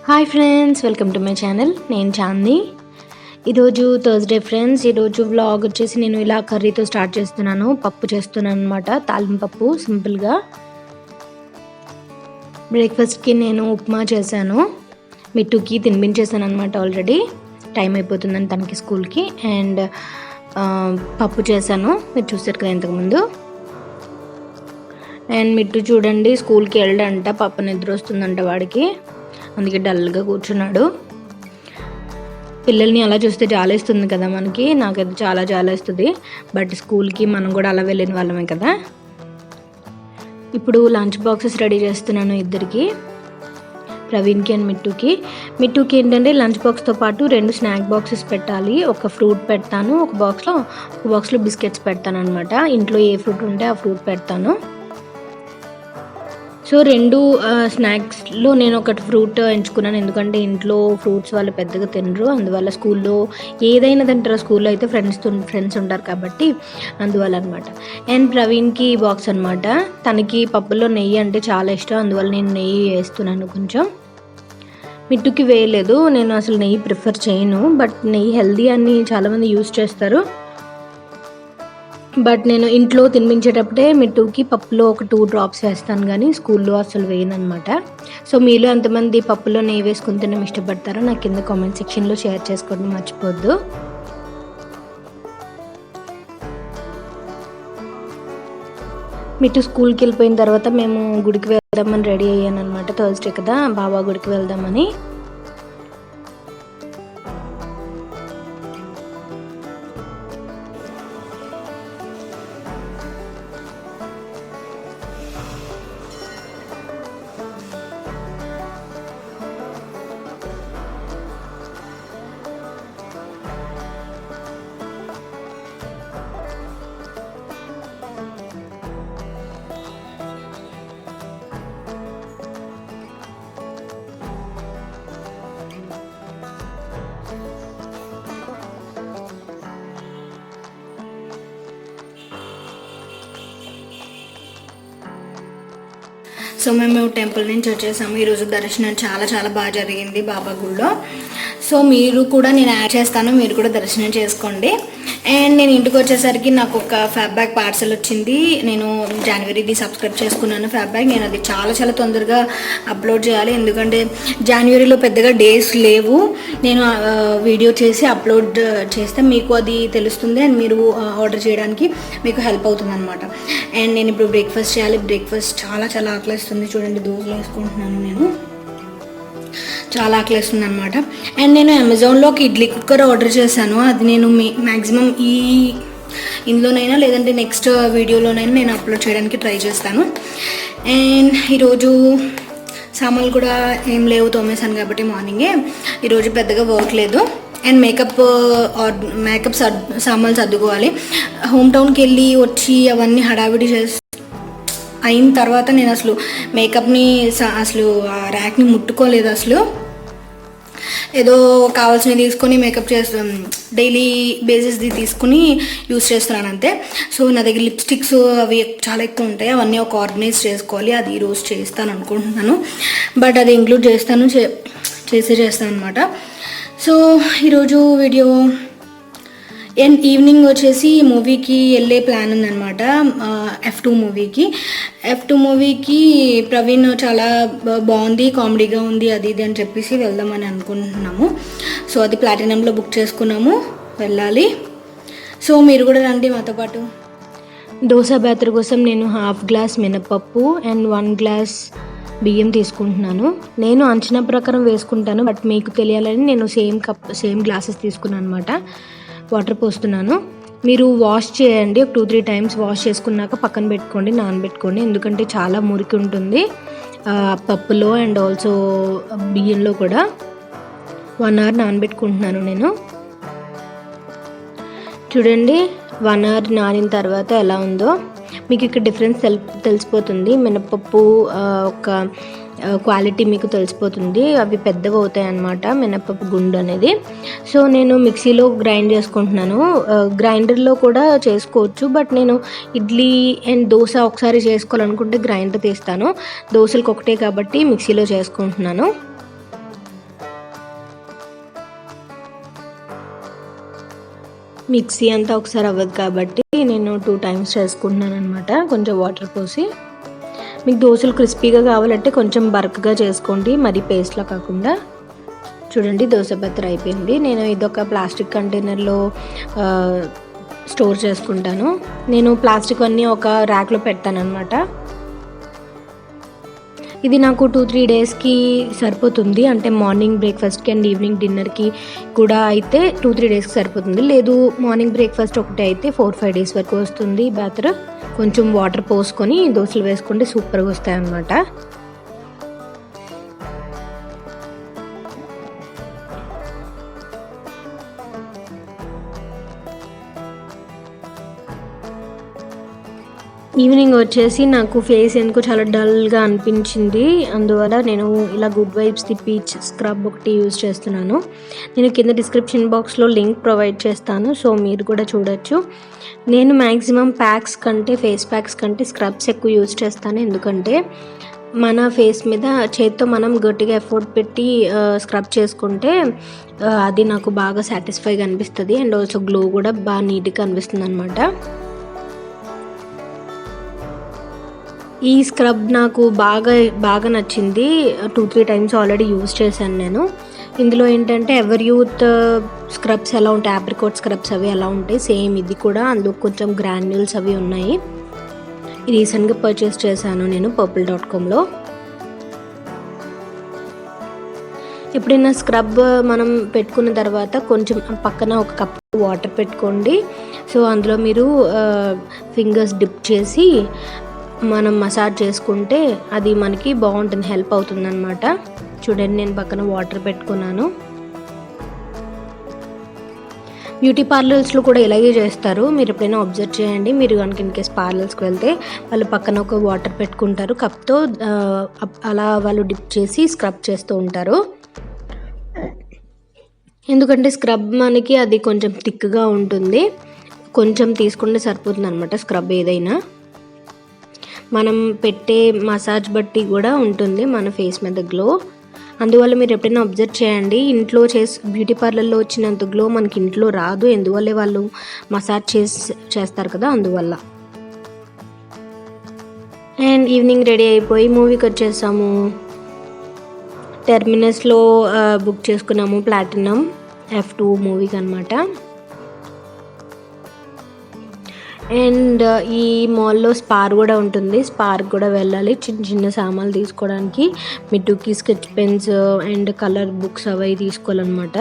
Hi friends, welcome to my channel. నేను చాందిని. ఈరోజు Thursday friends. ఈరోజు వ్లాగ్ వచ్చేసి నేను ఇలా కర్రీతో స్టార్ట్ చేస్తున్నాను. పప్పు చేస్తున్నాను అనమాట, తాలింపు పప్పు సింపుల్గా. బ్రేక్ఫాస్ట్కి నేను ఉప్మా చేశాను, మిట్టుకి తినిపించేసాను అనమాట. ఆల్రెడీ టైం అయిపోతుందని తనకి స్కూల్కి. అండ్ పప్పు చేశాను, మీరు చూసారు కదా ఇంతకుముందు. అండ్ మిట్టు చూడండి స్కూల్కి వెళ్ళడంట, పప్పు నిద్ర వస్తుందంట వాడికి, అందుకే డల్గా కూర్చున్నాడు. పిల్లల్ని అలా చూస్తే జాలేస్తుంది కదా మనకి, నాకైతే చాలా జాలేస్తుంది. బట్ స్కూల్కి మనం కూడా అలా వెళ్ళిన వాళ్ళమే కదా. ఇప్పుడు లంచ్ బాక్సెస్ రెడీ చేస్తున్నాను ఇద్దరికి, ప్రవీణ్కి అండ్ మిట్టుకి ఏంటంటే లంచ్ బాక్స్తో పాటు 2 స్నాక్ బాక్సెస్ పెట్టాలి. ఒక ఫ్రూట్ పెడతాను, ఒక బాక్స్లో బిస్కెట్స్ పెడతాను అనమాట. ఇంట్లో ఏ ఫ్రూట్ ఉంటే ఆ ఫ్రూట్ పెడతాను. సో 2 స్నాక్స్లో నేను ఒకటి ఫ్రూట్ ఎంచుకున్నాను, ఎందుకంటే ఇంట్లో ఫ్రూట్స్ వాళ్ళు పెద్దగా తినరు. అందువల్ల స్కూల్లో ఏదైనా తింటారో, స్కూల్లో అయితే ఫ్రెండ్స్ ఉంటారు కాబట్టి అందువల్ల అనమాట. అండ్ ప్రవీణ్కి బాక్స్ అనమాట. తనకి పప్పులో నెయ్యి అంటే చాలా ఇష్టం, అందువల్ల నేను నెయ్యి వేస్తున్నాను కొంచెం. మిట్టుకి వేయలేదు, నేను అసలు నెయ్యి ప్రిఫర్ చేయను. బట్ నెయ్యి హెల్దీ అని చాలామంది యూజ్ చేస్తారు. బట్ నేను ఇంట్లో తినిపించేటప్పుడే మిట్టుకి పప్పులో ఒక 2 డ్రాప్స్ వేస్తాను, కానీ స్కూల్లో అసలు వేయను అనమాట. సో మీలో ఎంతమంది పప్పులో నెయ్యి వేసుకుని తినడం ఇష్టపడతారో నాకు కింద కామెంట్ సెక్షన్లో షేర్ చేసుకోవడం మర్చిపోద్దు. మిట్టు స్కూల్కి వెళ్ళిపోయిన తర్వాత మేము గుడికి వెళ్దామని రెడీ అయ్యాను అనమాట. థర్స్డే కదా, బాబా గుడికి వెళ్దామని. సో మేము టెంపుల్ నుంచి వచ్చేసాము. ఈరోజు దర్శనం చాలా చాలా బాగా జరిగింది బాబా గుడిలో. సో మీరు కూడా నేను యాడ్ చేస్తాను, మీరు కూడా దర్శనం చేసుకోండి. అండ్ నేను ఇంటికి వచ్చేసరికి నాకు ఒక ఫ్యాబ్ బ్యాగ్ పార్సల్ వచ్చింది. నేను జనవరిది సబ్స్క్రైబ్ చేసుకున్నాను ఫ్యాబ్ బ్యాగ్. నేను అది చాలా చాలా తొందరగా అప్లోడ్ చేయాలి, ఎందుకంటే జనవరిలో పెద్దగా డేస్ లేవు. నేను వీడియో చేసి అప్లోడ్ చేస్తే మీకు అది తెలుస్తుంది, అండ్ మీరు ఆర్డర్ చేయడానికి మీకు హెల్ప్ అవుతుంది అనమాట. అండ్ నేను ఇప్పుడు బ్రేక్ఫాస్ట్ చేయాలి. బ్రేక్ఫాస్ట్ చాలా చాలా ఆకలిస్తుంది. చూడండి, దోశలు వేసుకుంటున్నాను నేను, చాలా ఆకలిస్తుంది అనమాట. అండ్ నేను అమెజాన్లో ఒక ఇడ్లీ కుక్కర్ ఆర్డర్ చేశాను. అది నేను మ్యాక్సిమం ఇందులోనైనా లేదంటే నెక్స్ట్ వీడియోలోనైనా నేను అప్లోడ్ చేయడానికి ట్రై చేస్తాను. అండ్ ఈరోజు సామాన్లు కూడా ఏం లేవు, తోమేశాను కాబట్టి మార్నింగే. ఈరోజు పెద్దగా వర్క్ లేదు. అండ్ మేకప్ సామాన్లు సర్దుకోవాలి. హోమ్ టౌన్కి వెళ్ళి వచ్చి అవన్నీ హడావిడి అయిన తర్వాత నేను అసలు మేకప్ని అసలు ఆ ర్యాక్ని ముట్టుకోలేదు. అసలు ఏదో కావాల్సినవి తీసుకొని మేకప్ చేస్తాం, డైలీ బేసిస్ది తీసుకుని యూస్ చేస్తున్నాను అంతే. సో నా దగ్గర లిప్స్టిక్స్ అవి చాలా ఎక్కువ ఉంటాయి, అవన్నీ ఒక ఆర్గనైజ్ చేసుకోవాలి. అది ఈరోజు చేస్తాను అనుకుంటున్నాను, బట్ అది ఇంక్లూడ్ చేస్తాను అనమాట. సో ఈరోజు వీడియో ఈవినింగ్ వచ్చేసి మూవీకి వెళ్ళే ప్లాన్ ఉందన్నమాట, F2 మూవీకి. ప్రవీణ్ చాలా బాగుంది, కామెడీగా ఉంది, అది ఇది అని చెప్పేసి వెళ్దామని అనుకుంటున్నాము. సో అది ప్లాటినంలో బుక్ చేసుకున్నాము, వెళ్ళాలి. సో మీరు కూడా రండి మాతో పాటు. దోశ బ్యాటర్ కోసం నేను 1/2 గ్లాస్ మినపప్పు అండ్ 1 గ్లాస్ బియ్యం తీసుకుంటున్నాను. నేను అంచనా ప్రకారం వేసుకుంటాను, బట్ మీకు తెలియాలని నేను సేమ్ గ్లాసెస్ తీసుకున్నాను అనమాట. వాటర్ పోస్తున్నాను. మీరు వాష్ చేయండి, ఒక 2-3 టైమ్స్ వాష్ చేసుకున్నాక పక్కన పెట్టుకోండి, నానబెట్టుకోండి, ఎందుకంటే చాలా మురికి ఉంటుంది పప్పులో అండ్ ఆల్సో బియ్యంలో కూడా. 1 అవర్ నానబెట్టుకుంటున్నాను నేను. చూడండి 1 అవర్ నానిన తర్వాత ఎలా ఉందో మీకు ఇక్కడ డిఫరెన్స్ తెలిసిపోతుంది. మినపప్పు ఒక క్వాలిటీ మీకు తెలిసిపోతుంది, అవి పెద్దవి అవుతాయి అన్నమాట మినపప్పు గుండు అనేది. సో నేను మిక్సీలో గ్రైండ్ చేసుకుంటున్నాను. గ్రైండర్లో కూడా చేసుకోవచ్చు, బట్ నేను ఇడ్లీ అండ్ దోశ ఒకసారి చేసుకోవాలనుకుంటే గ్రైండర్ తీస్తాను. దోశలకు ఒకటే కాబట్టి మిక్సీలో చేసుకుంటున్నాను. మిక్సీ అంతా ఒకసారి అవ్వదు కాబట్టి నేను 2 టైమ్స్ చేసుకుంటున్నాను అనమాట, కొంచెం వాటర్ పోసి. మీకు దోశలు క్రిస్పీగా కావాలంటే కొంచెం బరకగా చేసుకోండి, మరి పేస్ట్లా కాకుండా. చూడండి దోశ బెత్తర అయిపోయింది. నేను ఇదొక ప్లాస్టిక్ కంటైనర్లో స్టోర్ చేసుకుంటాను. నేను ప్లాస్టిక్ అన్నీ ఒక ర్యాక్లో పెడతాను అనమాట. ఇది నాకు 2-3 డేస్కి సరిపోతుంది, అంటే మార్నింగ్ బ్రేక్ఫాస్ట్కి అండ్ ఈవినింగ్ డిన్నర్కి కూడా అయితే 2-3 డేస్కి సరిపోతుంది. లేదు మార్నింగ్ బ్రేక్ఫాస్ట్ ఒకటి అయితే 4-5 డేస్ వరకు వస్తుంది బ్యాటర్. కొంచెం వాటర్ పోసుకొని దోశలు వేసుకుంటే సూపర్గా వస్తాయి అన్నమాట. ఈవినింగ్ వచ్చేసి నాకు ఫేస్ ఎందుకు చాలా డల్గా అనిపించింది, అందువల్ల నేను ఇలా good vibes the peach scrub ఒకటి యూజ్ చేస్తున్నాను. నేను కింద డిస్క్రిప్షన్ బాక్స్లో లింక్ ప్రొవైడ్ చేస్తాను, సో మీరు కూడా చూడొచ్చు. నేను మ్యాక్సిమం ప్యాక్స్ కంటే, ఫేస్ ప్యాక్స్ కంటే స్క్రబ్స్ ఎక్కువ యూజ్ చేస్తాను. ఎందుకంటే మన ఫేస్ మీద చేతితో మనం గట్టిగా ఎఫర్ట్ పెట్టి స్క్రబ్ చేసుకుంటే అది నాకు బాగా సాటిస్ఫైగా అనిపిస్తుంది, అండ్ ఆల్సో గ్లో కూడా బాగా నీట్గా అనిపిస్తుంది అనమాట. ఈ స్క్రబ్ నాకు బాగా నచ్చింది. 2-3 టైమ్స్ ఆల్రెడీ యూజ్ చేశాను నేను. ఇందులో ఏంటంటే ఎవర్ యూత్ స్క్రబ్స్ ఎలా ఉంటాయి, ఆప్రికాట్ స్క్రబ్స్ అవి ఎలా ఉంటాయి, సేమ్ ఇది కూడా అందులో కొంచెం గ్రాన్యూల్స్ అవి ఉన్నాయి. రీసెంట్గా పర్చేస్ చేశాను నేను purple.comలో. ఎప్పుడైనా స్క్రబ్ మనం పెట్టుకున్న తర్వాత కొంచెం పక్కన ఒక కప్ వాటర్ పెట్టుకోండి. సో అందులో మీరు ఫింగర్స్ డిప్ చేసి మనం మసాజ్ చేసుకుంటే అది మనకి బాగుంటుంది, హెల్ప్ అవుతుంది అనమాట. చూడండి నేను పక్కన వాటర్ పెట్టుకున్నాను. బ్యూటీ పార్లర్స్లో కూడా ఇలాగే చేస్తారు, మీరు ఎప్పుడైనా అబ్జర్వ్ చేయండి. మీరు కనుక ఇన్కేస్ పార్లర్స్కి వెళ్తే వాళ్ళు పక్కన ఒక వాటర్ పెట్టుకుంటారు కప్తో, అలా వాళ్ళు డిప్ చేసి స్క్రబ్ చేస్తూ ఉంటారు. ఎందుకంటే స్క్రబ్ మనకి అది కొంచెం థిక్గా ఉంటుంది, కొంచెం తీసుకుంటే సరిపోతుంది అనమాట స్క్రబ్ ఏదైనా. మనం పెట్టే మసాజ్ బట్టి కూడా ఉంటుంది మన ఫేస్ మీద గ్లో. అందువల్ల మీరు ఎప్పుడైనా అబ్జర్వ్ చేయండి, ఇంట్లో బ్యూటీ పార్లర్లో వచ్చినంత గ్లో మనకి ఇంట్లో రాదు, ఎందువల్ల వాళ్ళు మసాజ్ చేస్తారు కదా, అందువల్ల. అండ్ ఈవినింగ్ రెడీ అయిపోయి మూవీకి వచ్చేసాము. టెర్మినస్లో బుక్ చేసుకున్నాము ప్లాటినం F2 మూవీకి అనమాట. అండ్ ఈ మాల్లో స్పార్ కూడా ఉంటుంది, స్పార్క్ కూడా వెళ్ళాలి చిన్న చిన్న సామాన్లు తీసుకోవడానికి. మిట్టుకి sketch pens and colour books అవి తీసుకోవాలన్నమాట.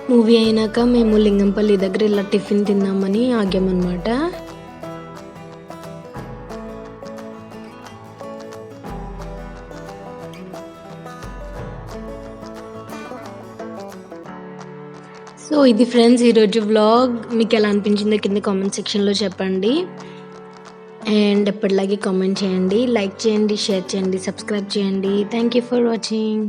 మూవీ అయినాక మేము లింగంపల్లి దగ్గర ఇలా టిఫిన్ తిందామని ఆగామన్నమాట. సో ఇది ఫ్రెండ్స్ ఈరోజు వ్లాగ్. మీకు ఎలా అనిపించిందో కింద కామెంట్ సెక్షన్లో చెప్పండి. అండ్ ఎప్పటిలాగే కామెంట్ చేయండి, లైక్ చేయండి, షేర్ చేయండి, సబ్స్క్రైబ్ చేయండి. Thank you for watching.